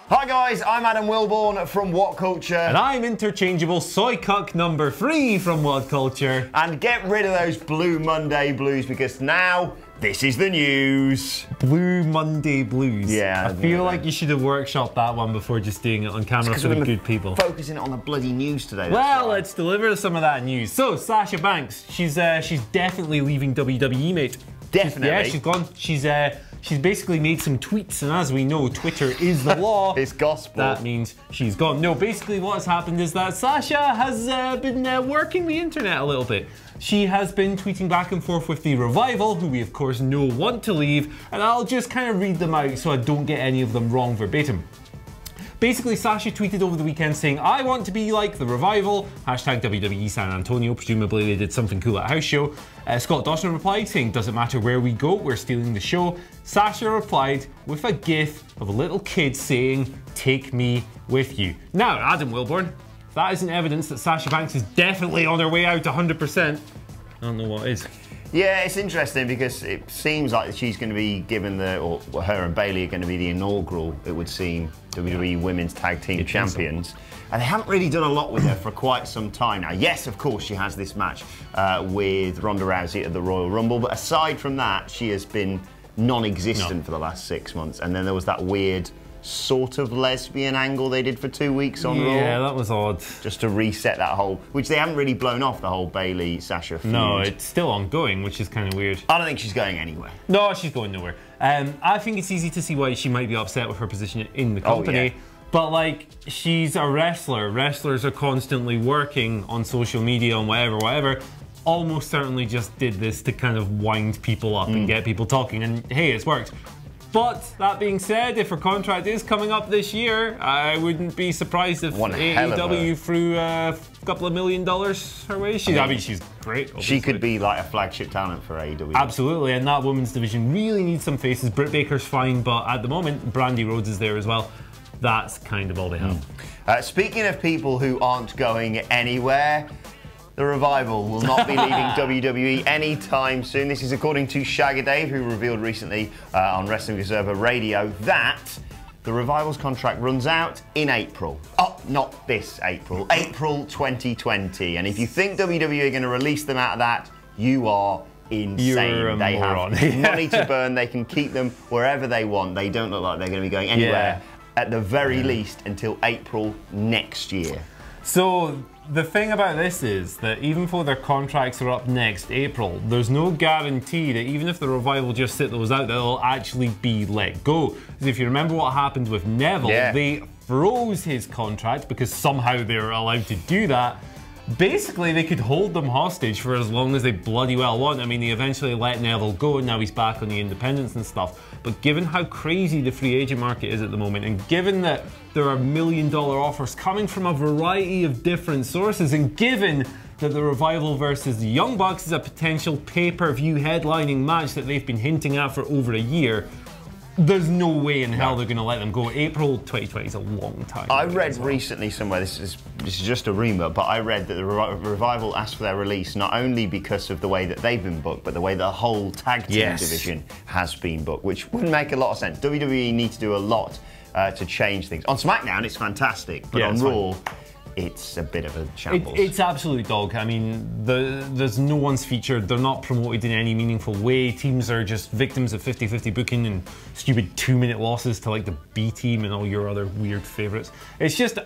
Hi guys, I'm Adam Wilborn from WhatCulture. And I'm interchangeable soy cuck number 3 from WhatCulture. And get rid of those Blue Monday blues because now this is the news. Blue Monday blues. Yeah. I feel like you should have workshopped that one before just doing it on camera for the good people. Focusing on the bloody news today. Well, let's deliver some of that news. So, Sasha Banks, she's definitely leaving WWE, mate. Definitely. She's gone. She's basically made some tweets, and as we know, Twitter is the law. It's gospel. That means she's gone. No, basically what's happened is that Sasha has been working the internet a little bit. She has been tweeting back and forth with the Revival, who we of course know want to leave, and I'll just kind of read them out so I don't get any of them wrong verbatim. Basically, Sasha tweeted over the weekend saying, "I want to be like the Revival, hashtag WWE San Antonio." Presumably they did something cool at a house show. Scott Dawson replied saying, "Doesn't matter where we go, we're stealing the show." Sasha replied with a gif of a little kid saying, "Take me with you." Now, Adam Wilborn, if that isn't evidence that Sasha Banks is definitely on her way out 100%, I don't know what is. Yeah, it's interesting because it seems like she's going to be given or her and Bayley are going to be the inaugural, it would seem, WWE Women's Tag Team Champions. And they haven't really done a lot with her for quite some time now. Yes, of course, she has this match with Ronda Rousey at the Royal Rumble, but aside from that, she has been non-existent for the last 6 months. And then there was that weird sort of lesbian angle they did for 2 weeks on Raw. Yeah, that was odd. Just to reset that whole, which they haven't really blown off, the whole Bayley-Sasha feud. No, it's still ongoing, which is kind of weird. I don't think she's going anywhere. No, she's going nowhere. I think it's easy to see why she might be upset with her position in the company. Oh, yeah. But like, she's a wrestler. Wrestlers are constantly working on social media and whatever. Almost certainly just did this to kind of wind people up and get people talking. And hey, it's worked. But that being said, if her contract is coming up this year, I wouldn't be surprised if AEW threw a couple of $1 million her way. I mean, she's great. Obviously. She could be like a flagship talent for AEW. Absolutely, and that women's division really needs some faces. Britt Baker's fine, but at the moment, Brandy Rhodes is there as well. That's kind of all they have. Speaking of people who aren't going anywhere, the Revival will not be leaving WWE anytime soon. This is according to Shaggy Dave, who revealed recently on Wrestling Observer Radio that the Revival's contract runs out in April. Oh, not this April. April 2020. And if you think WWE are going to release them out of that, you are insane. You're a they moron. have money to burn. They can keep them wherever they want. They don't look like they're going to be going anywhere, at the very least, until April next year. So the thing about this is that even though their contracts are up next April, there's no guarantee that even if the Revival just sit those out, they'll actually be let go. Because if you remember what happened with Neville, they froze his contract because somehow they were allowed to do that. Basically, they could hold them hostage for as long as they bloody well want. I mean, they eventually let Neville go, and now he's back on the independents and stuff. But given how crazy the free agent market is at the moment, and given that there are $1 million offers coming from a variety of different sources, and given that the Revival versus the Young Bucks is a potential pay-per-view headlining match that they've been hinting at for over a year, there's no way in hell they're going to let them go. April 2020 is a long time. I read recently somewhere, this is just a rumour, but I read that the Revival asked for their release not only because of the way that they've been booked, but the way the whole tag team division has been booked, which wouldn't make a lot of sense. WWE need to do a lot to change things. On SmackDown, it's fantastic, but on Raw, it's a bit of a shambles. It's absolute dog. I mean, there's no one's featured. They're not promoted in any meaningful way. Teams are just victims of 50-50 booking and stupid 2-minute losses to like the B team and all your other weird favourites. It's just,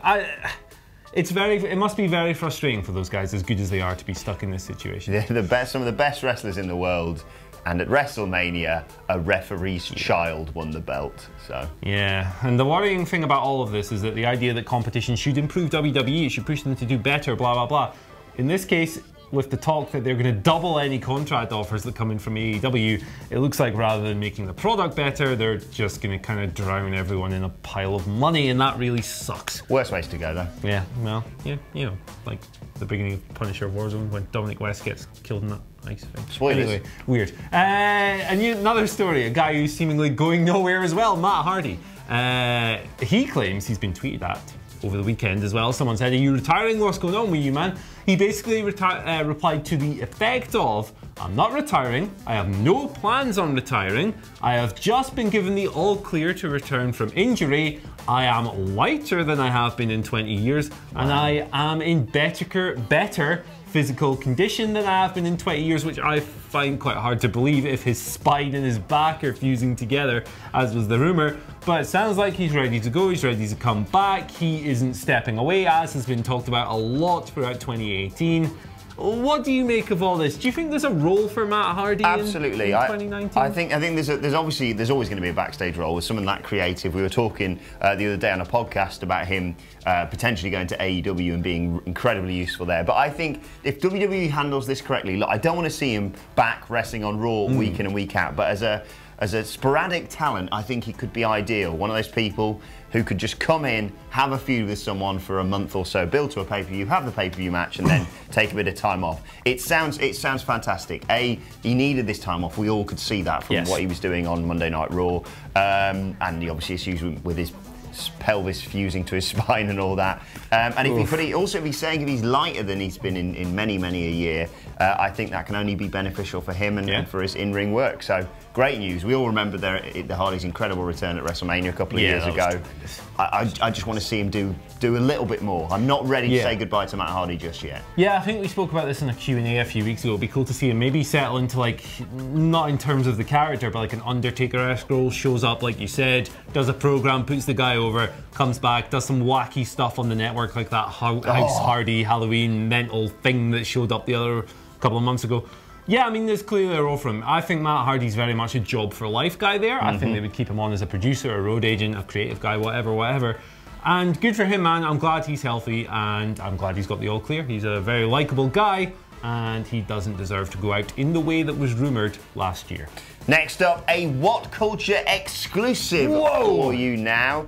it must be very frustrating for those guys, as good as they are, to be stuck in this situation. They're some of the best wrestlers in the world. And at WrestleMania, a referee's child won the belt. So yeah, and the worrying thing about all of this is that the idea that competition should improve WWE, it should push them to do better, blah, blah, blah. In this case, with the talk that they're going to double any contract offers that come in from AEW, it looks like rather than making the product better, they're just going to kind of drown everyone in a pile of money, and that really sucks. Worst ways to go, though. Yeah, well, yeah, you know, like the beginning of Punisher Warzone when Dominic West gets killed in that ice thing. Spoilers. Anyway, weird. And another story, a guy who's seemingly going nowhere as well, Matt Hardy. He claims he's been tweeted at over the weekend as well. Someone said, "Are you retiring? What's going on with you, man?" He basically replied to the effect of, "I'm not retiring. I have no plans on retiring. I have just been given the all clear to return from injury. I am lighter than I have been in 20 years, and I am in better physical condition than I have been in 20 years, which I find quite hard to believe if his spine and his back are fusing together, as was the rumour. But it sounds like he's ready to go, he's ready to come back. He isn't stepping away, as has been talked about a lot throughout 2018. What do you make of all this? Do you think there's a role for Matt Hardy Absolutely. in 2019? I think there's always going to be a backstage role with someone that creative. We were talking the other day on a podcast about him potentially going to AEW and being incredibly useful there. But I think if WWE handles this correctly, look, I don't want to see him back wrestling on Raw week in and week out, but as a sporadic talent, I think he could be ideal. One of those people who could just come in, have a feud with someone for a month or so, build to a pay-per-view, have the pay-per-view match, and then take a bit of time off. It sounds fantastic. He needed this time off. We all could see that from what he was doing on Monday Night Raw, and he obviously issues with his pelvis fusing to his spine and all that. And if he's saying if he's lighter than he's been in many a year, I think that can only be beneficial for him and for his in-ring work. So great news. We all remember the Hardy's incredible return at WrestleMania a couple of years ago. I just want to see him do a little bit more. I'm not ready to say goodbye to Matt Hardy just yet. Yeah, I think we spoke about this in a Q&A a few weeks ago. It'd be cool to see him maybe settle into, like, not in terms of the character, but like an Undertaker-esque role, shows up, like you said, does a program, puts the guy over, comes back, does some wacky stuff on the network, like that House Hardy Halloween mental thing that showed up the other couple of months ago. Yeah, I mean, there's clearly a role for him. I think Matt Hardy's very much a job for life guy there. I think they would keep him on as a producer, a road agent, a creative guy, whatever. And good for him, man. I'm glad he's healthy, and I'm glad he's got the all clear. He's a very likable guy, and he doesn't deserve to go out in the way that was rumoured last year. Next up, a WhatCulture exclusive for you now.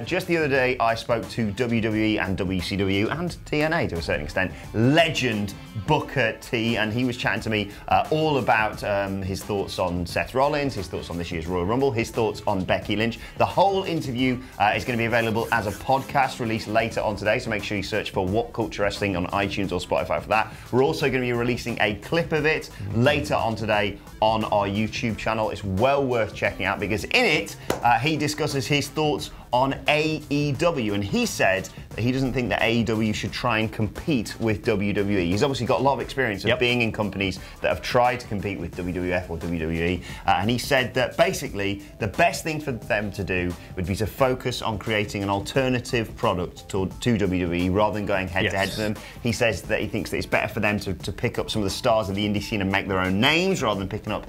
Just the other day, I spoke to WWE and WCW and TNA to a certain extent, legend Booker T, and he was chatting to me all about his thoughts on Seth Rollins, his thoughts on this year's Royal Rumble, his thoughts on Becky Lynch. The whole interview is going to be available as a podcast released later on today, so make sure you search for WhatCulture Wrestling on iTunes or Spotify for that. We're also going to be releasing a clip of it later on today on our YouTube channel. It's well worth checking out because in it he discusses his thoughts on AEW, and he said that he doesn't think that AEW should try and compete with WWE. He's obviously got a lot of experience of being in companies that have tried to compete with WWF or WWE, and he said that basically the best thing for them to do would be to focus on creating an alternative product to WWE rather than going head to head with them. He says that he thinks that it's better for them to pick up some of the stars of the indie scene and make their own names rather than picking up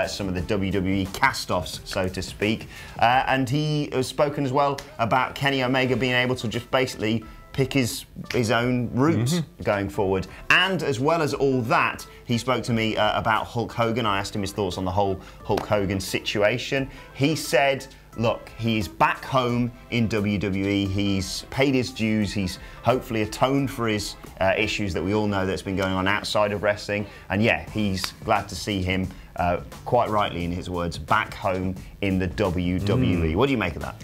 some of the WWE cast-offs, so to speak. And he has spoken as well about Kenny Omega being able to just basically pick his own routes going forward. And as well as all that, he spoke to me about Hulk Hogan. I asked him his thoughts on the whole Hulk Hogan situation. He said, look, he's back home in WWE, he's paid his dues, he's hopefully atoned for his issues that we all know that's been going on outside of wrestling, and yeah, he's glad to see him, quite rightly in his words, back home in the WWE. What do you make of that?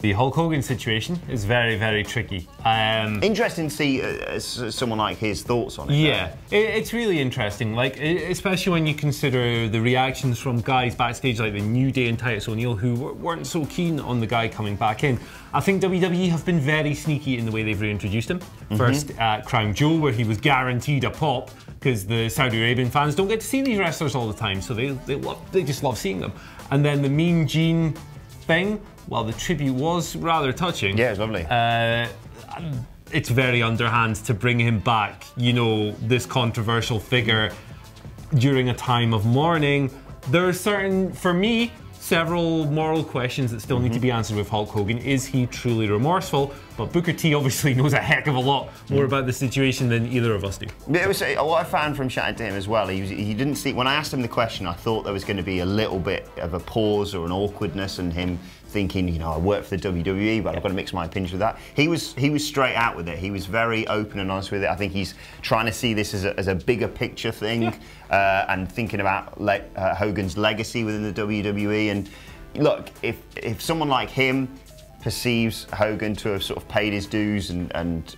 The Hulk Hogan situation is very, very tricky. Interesting to see someone like his thoughts on it. Yeah, it's really interesting, like, especially when you consider the reactions from guys backstage like the New Day and Titus O'Neil who weren't so keen on the guy coming back in. I think WWE have been very sneaky in the way they've reintroduced him. First at Crown Jewel, where he was guaranteed a pop, because the Saudi Arabian fans don't get to see these wrestlers all the time, so they just love seeing them. And then the Mean Gene thing, well, the tribute was rather touching. Yeah, it was lovely. It's very underhand to bring him back, you know, this controversial figure during a time of mourning. There are certain, for me, several moral questions that still need to be answered with Hulk Hogan. Is he truly remorseful? But Booker T obviously knows a heck of a lot more about the situation than either of us do. It was, what I found from chatting to him as well, he didn't see, when I asked him the question, I thought there was going to be a little bit of a pause or an awkwardness and him thinking, you know, I work for the WWE, but I've got to mix my opinions with that. He was straight out with it. He was very open and honest with it. I think he's trying to see this as a bigger picture thing, and thinking about Hogan's legacy within the WWE. And look, if someone like him perceives Hogan to have sort of paid his dues and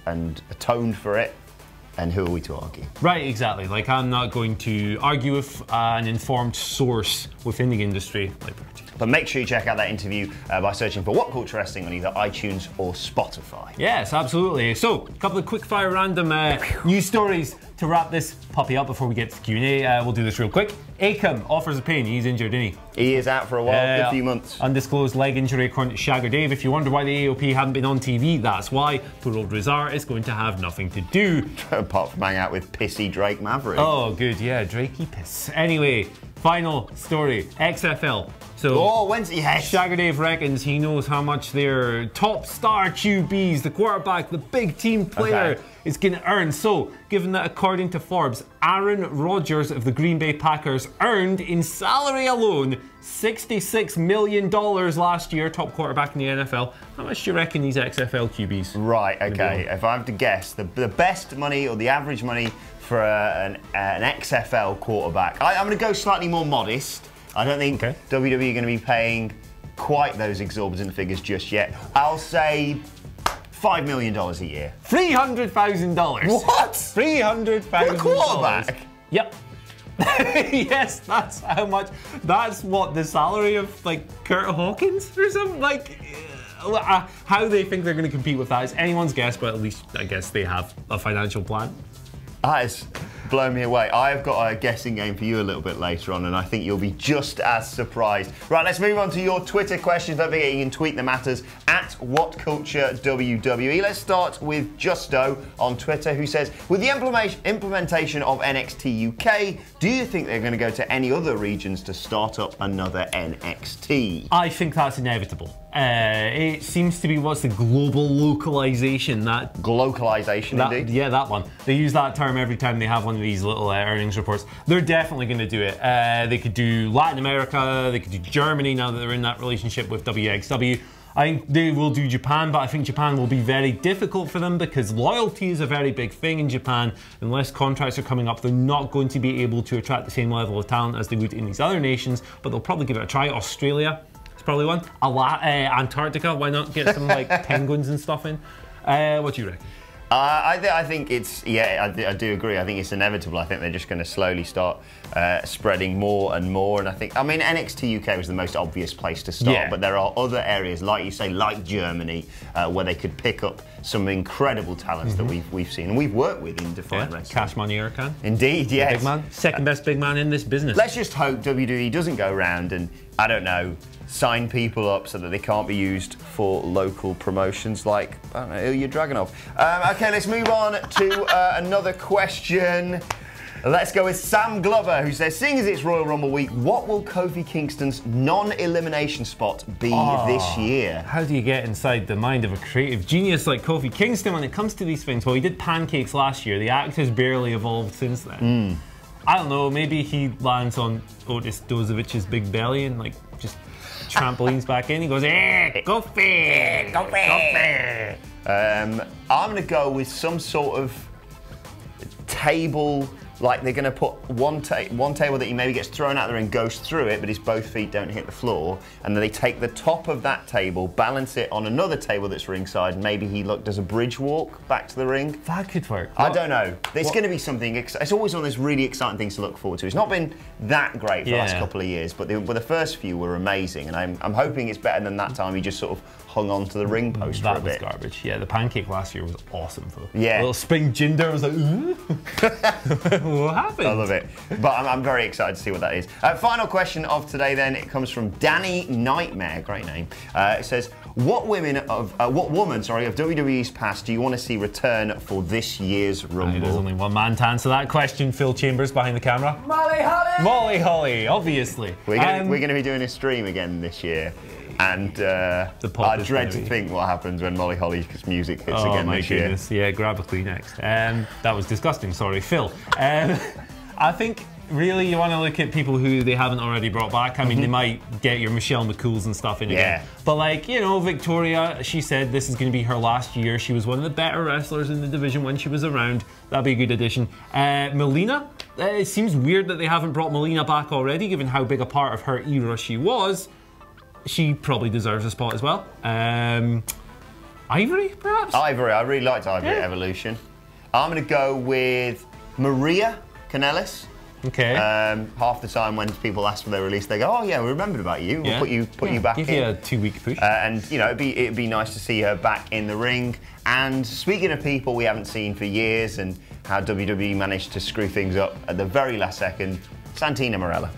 atoned for it. And who are we to argue? Right, exactly. Like, I'm not going to argue with an informed source within the industry like Bertie. But make sure you check out that interview by searching for What Culture Wrestling on either iTunes or Spotify. Yes, absolutely. So, a couple of quick-fire random news stories to wrap this puppy up before we get to Q&A. We'll do this real quick. Akam offers a pain. He's injured, isn't he? He is out for a while, a few months. Undisclosed leg injury according to Shagger Dave. If you wonder why the AOP haven't been on TV, that's why. Poor old Rizar is going to have nothing to do. Apart from hang out with pissy Drake Maverick. Oh, good, yeah, Drakey piss. Anyway, final story. XFL. So, Shagger Dave reckons he knows how much their top star QBs, the quarterback, the big team player, is going to earn. So, given that according to Forbes, Aaron Rodgers of the Green Bay Packers earned in salary alone $66 million last year, top quarterback in the NFL. How much do you reckon these XFL QBs? Right, okay. If I have to guess, the best money or the average money for an XFL quarterback, I'm going to go slightly more modest. I don't think WWE are going to be paying quite those exorbitant figures just yet. I'll say $5 million a year. $300,000. What? $300,000. For a quarterback? Yep. Yes, that's how much. That's what the salary of like Kurt Hawkins or something. Like, how they think they're going to compete with that is anyone's guess, but at least I guess they have a financial plan. That has blown me away. I've got a guessing game for you a little bit later on, and I think you'll be just as surprised. Right, let's move on to your Twitter questions. Don't forget you can tweet them at us at WhatCultureWWE. Let's start with Justo on Twitter, who says, with the implementation of NXT UK, do you think they're going to go to any other regions to start up another NXT? I think that's inevitable. It seems to be, what's the global localization? Glocalization, indeed. Yeah, that one. They use that term every time they have one of these little earnings reports. They're definitely going to do it. They could do Latin America, they could do Germany now that they're in that relationship with WXW. I think they will do Japan, but I think Japan will be very difficult for them because loyalty is a very big thing in Japan. Unless contracts are coming up, they're not going to be able to attract the same level of talent as they would in these other nations, but they'll probably give it a try. Australia, probably one. Antarctica, why not get some like penguins and stuff in? What do you reckon? I think it's, I do agree. I think it's inevitable. I think they're just going to slowly start spreading more and more. And I mean, NXT UK was the most obvious place to start, but there are other areas, like you say, like Germany, where they could pick up some incredible talents that we've seen and we've worked with in Defiant Wrestling. Cash Money Erkan. Indeed, yes. Big man. Second best big man in this business. Let's just hope WWE doesn't go around and, I don't know, sign people up so that they can't be used for local promotions like, I don't know, Ilya Dragunov. Okay, let's move on to another question. Let's go with Sam Glover, who says, seeing as it's Royal Rumble week, what will Kofi Kingston's non-elimination spot be this year? How do you get inside the mind of a creative genius like Kofi Kingston when it comes to these things? Well, he did pancakes last year. The act has barely evolved since then. I don't know, maybe he lands on Otis Dozovich's big belly and like just trampolines back in. He goes, Kofi! Kofi! I'm going to go with some sort of table. Like they're going to put one table that he maybe gets thrown out there and goes through it, but his both feet don't hit the floor. And then they take the top of that table, balance it on another table that's ringside, and maybe he does a bridge walk back to the ring. That could work. I don't know. There's going to be something. It's always one of those really exciting things to look forward to. It's not been that great for the last couple of years, but the first few were amazing, and I'm hoping it's better than that time he just sort of hung on to the ring post for a bit. That was garbage. Yeah, the pancake last year was awesome though. Yeah. A little spring ginger was like, ooh. What happened? I love it. But I'm very excited to see what that is. Final question of today then, it comes from Danny Nightmare, great name. It says, what woman of WWE's past do you want to see return for this year's Rumble? There's only one man to answer that question. Phil Chambers behind the camera. Molly Holly! Molly Holly, obviously. We're going to be doing a stream again this year. And I dread to think what happens when Molly Holly's music hits again this year. Goodness. Yeah, grab a Kleenex. That was disgusting, sorry. Phil, I think really you want to look at people who they haven't already brought back. I mean, they might get your Michelle McCools and stuff in again. But like, you know, Victoria, she said this is going to be her last year. She was one of the better wrestlers in the division when she was around. That'd be a good addition. Melina, it seems weird that they haven't brought Melina back already, given how big a part of her era she was. she probably deserves a spot as well. Ivory, perhaps? Ivory. I really liked Ivory at Evolution. I'm going to go with Maria Kanellis. Okay. Half the time when people ask for their release, they go, "Oh yeah, we remembered about you. We'll put you back in." Give you a 2-week push. And you know, it'd be nice to see her back in the ring. And speaking of people we haven't seen for years, and how WWE managed to screw things up at the very last second, Santina Marella.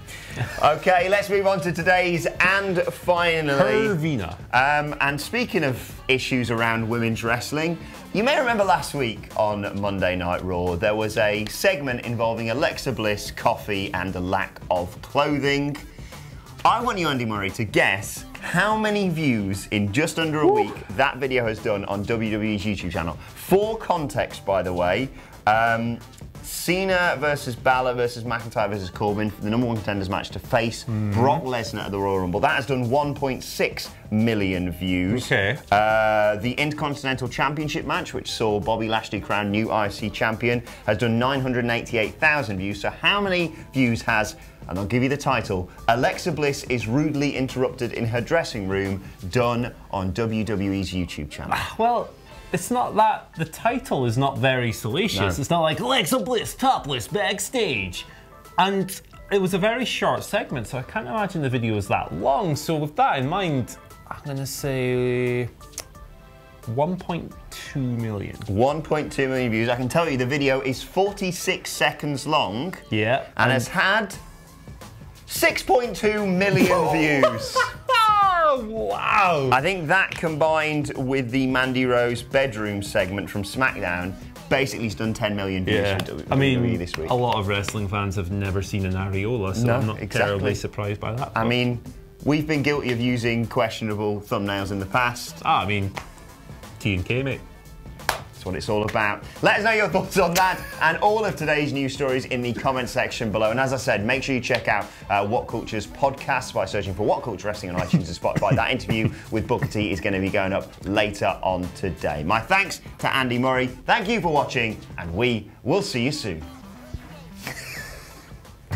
Okay, let's move on to today's and finally. Hervina. And speaking of issues around women's wrestling, you may remember last week on Monday Night Raw, there was a segment involving Alexa Bliss, coffee, and a lack of clothing. I want you, Andy Murray, to guess how many views in just under a week that video has done on WWE's YouTube channel. For context, by the way, Cena versus Balor versus McIntyre versus Corbin for the #1 contenders match to face Brock Lesnar at the Royal Rumble. That has done 1.6 million views. Okay. The Intercontinental Championship match, which saw Bobby Lashley crowned new IC champion, has done 988,000 views. So how many views has, and I'll give you the title, Alexa Bliss is rudely interrupted in her dressing room, done on WWE's YouTube channel? Well, it's not that, the title is not very salacious. No. It's not like Alexa Bliss topless backstage. And it was a very short segment, so I can't imagine the video was that long. So with that in mind, I'm gonna say 1.2 million. 1.2 million views. I can tell you the video is 46 seconds long. Yeah. And has had 6.2 million views. Wow! I think that combined with the Mandy Rose bedroom segment from SmackDown basically has done 10 million views for WWE this week. A lot of wrestling fans have never seen an areola, so I'm not terribly surprised by that. I mean, we've been guilty of using questionable thumbnails in the past. I mean, T&K, mate. That's what it's all about. Let us know your thoughts on that and all of today's news stories in the comment section below. And as I said, make sure you check out WhatCulture's podcast by searching for WhatCulture Wrestling on iTunes and Spotify. That interview with Booker T is going to be going up later on today. My thanks to Andy Murray. Thank you for watching, and we will see you soon.